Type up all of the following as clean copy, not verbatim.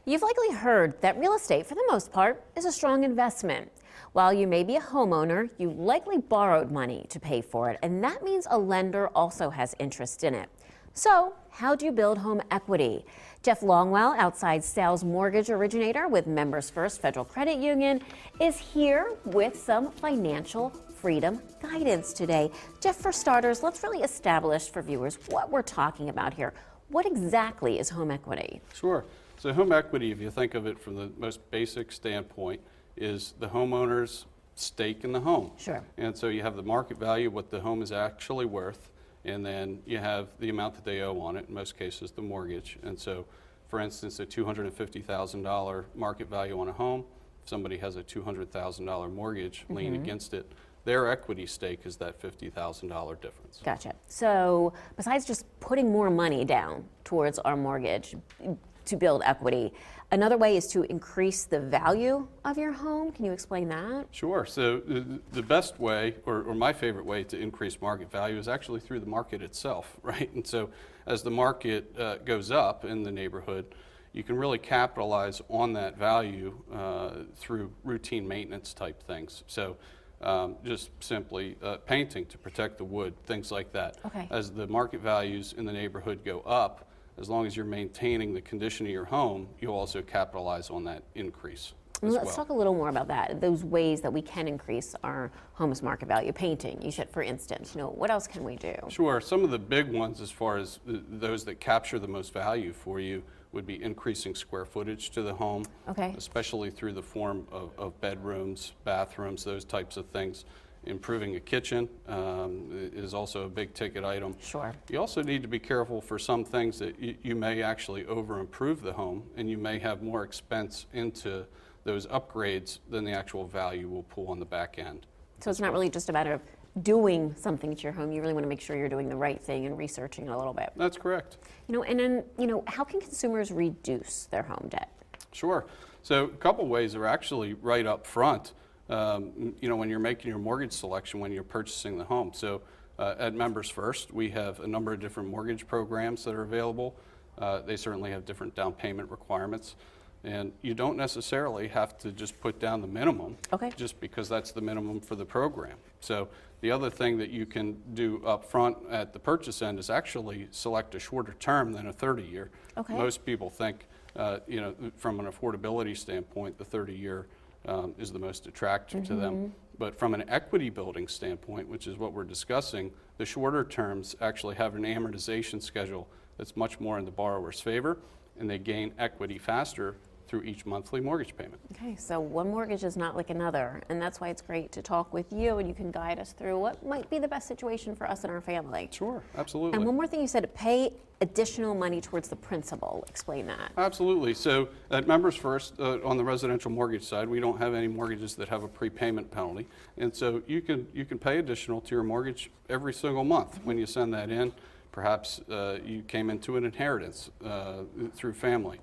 You've likely heard that real estate, for the most part, is a strong investment. While you may be a homeowner, you likely borrowed money to pay for it, and that means a lender also has interest in it. So, how do you build home equity? Geoff Longwell, outside Sales Mortgage Originator with Members First Federal Credit Union, is here with some financial freedom guidance today. Geoff, for starters, let's really establish for viewers what we're talking about here. What exactly is home equity? Sure. So home equity, if you think of it from the most basic standpoint, is the homeowner's stake in the home. Sure. And so you have the market value, what the home is actually worth, and then you have the amount that they owe on it, in most cases the mortgage. And so, for instance, a $250,000 market value on a home, if somebody has a $200,000 mortgage lien against it, their equity stake is that $50,000 difference. Gotcha. So besides just putting more money down towards our mortgage to build equity, another way is to increase the value of your home. Can you explain that? Sure. So the best way, or my favorite way to increase market value is actually through the market itself, right? And so as the market goes up in the neighborhood, you can really capitalize on that value through routine maintenance type things. So just simply painting to protect the wood, things like that. Okay. As the market values in the neighborhood go up, as long as you're maintaining the condition of your home, you'll also capitalize on that increase. Let's talk a little more about that, those ways that we can increase our home's market value. Painting, you said, for instance, what else can we do? Sure. Some of the big ones, as far as those that capture the most value for you, would be increasing square footage to the home, especially through the form of bedrooms, bathrooms, those types of things. Improving a kitchen is also a big ticket item. Sure. You also need to be careful for some things that you may actually over improve the home, and you may have more expense into those upgrades than the actual value will pull on the back end. So it's not really just a matter of doing something to your home. You really want to make sure you're doing the right thing and researching it a little bit. That's correct. And then, how can consumers reduce their home debt? Sure. So a couple ways are actually right up front. When you're making your mortgage selection when you're purchasing the home. So at Members First, we have a number of different mortgage programs that are available. They certainly have different down payment requirements. And you don't necessarily have to just put down the minimum just because that's the minimum for the program. So the other thing that you can do up front at the purchase end is actually select a shorter term than a 30-year. Most people think, from an affordability standpoint, the 30-year is the most attractive to them. But from an equity building standpoint, which is what we're discussing, the shorter terms actually have an amortization schedule that's much more in the borrower's favor, and they gain equity faster through each monthly mortgage payment. Okay, so one mortgage is not like another, and that's why it's great to talk with you, and you can guide us through what might be the best situation for us and our family. Sure, absolutely. And one more thing you said, pay additional money towards the principal. Explain that. Absolutely. So at Members First, on the residential mortgage side, we don't have any mortgages that have a prepayment penalty, and so you can pay additional to your mortgage every single month when you send that in. Perhaps you came into an inheritance through family.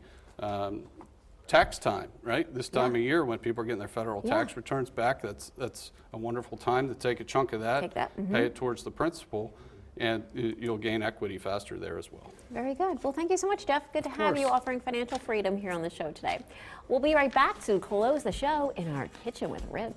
Tax time, right? This time of year when people are getting their federal tax returns back, that's a wonderful time to take a chunk of that, pay it towards the principal, and you'll gain equity faster there as well. Very good. Well, thank you so much, Geoff. Good to have you offering financial freedom here on the show today. We'll be right back to close the show in our kitchen with ribs.